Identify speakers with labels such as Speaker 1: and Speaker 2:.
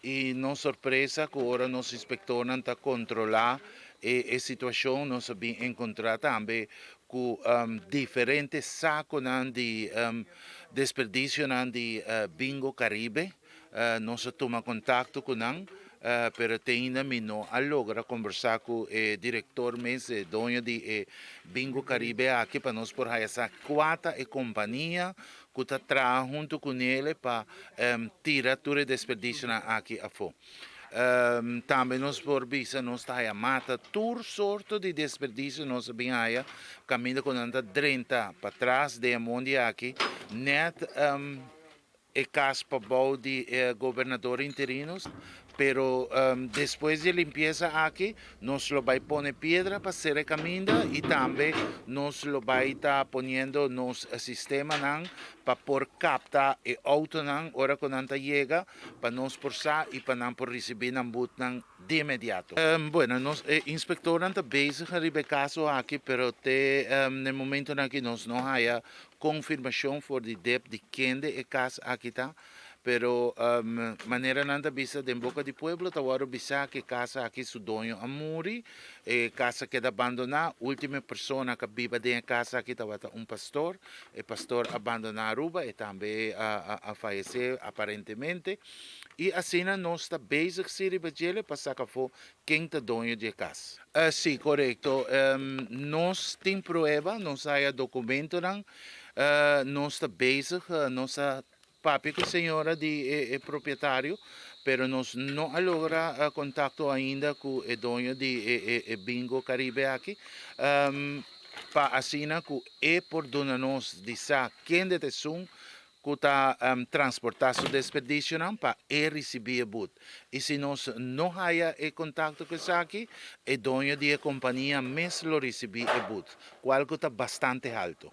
Speaker 1: e não surpresa que agora nos inspectores está controlar a situação, nós sabemos encontrar também com diferentes sacos de desperdício de Bingo Caribe. Nós toma contato com eles, pero ainda não logra conversar com o diretor mesmo, dono de Bingo Caribe aqui para nós por essa quatro companhia que está trabalhando junto com ele para tirar todo o desperdício aqui a fora. Também nós por visa nós está a mata todo sorto de desperdício nós bem aí caminho com anda 30 para trás de onde aqui net e caso para de governador interinos pero depois de limpeza aqui nós lo vai poner pedra para ser caminho e também nós lo vai estar ponendo nos sistema para por captar e auto hora quando anta chega para nós forçar e para não por receber não boot de imediato. Bueno, nós inspector anta bezig a caso aqui, pero no momento que nós não há confirmação for de dep de quem é caso aqui tá. Pero maneira nanda bisa de boca de pueblo tawaro bisa que casa aqui su dono amuri casa queda abandonada última pessoa que vive dentro da casa aqui tawata pastor e pastor abandona a Aruba e também a falecer aparentemente e assim nós está basic siri bajele para sacar for quem está dono de casa. Sim, correto. Nós temos prova, nós há documento, nós está basic, nós papi com a senhora de proprietário, pero nós não logra contato ainda com o dono de Bingo Caribe aqui. Para assim que por dona nós dizer quem de tesum que está transportar seu desperdício para receber o boot. E se nós não há contato com isso aqui, o dono de companhia mesmo recebe o boot, qual que está bastante alto.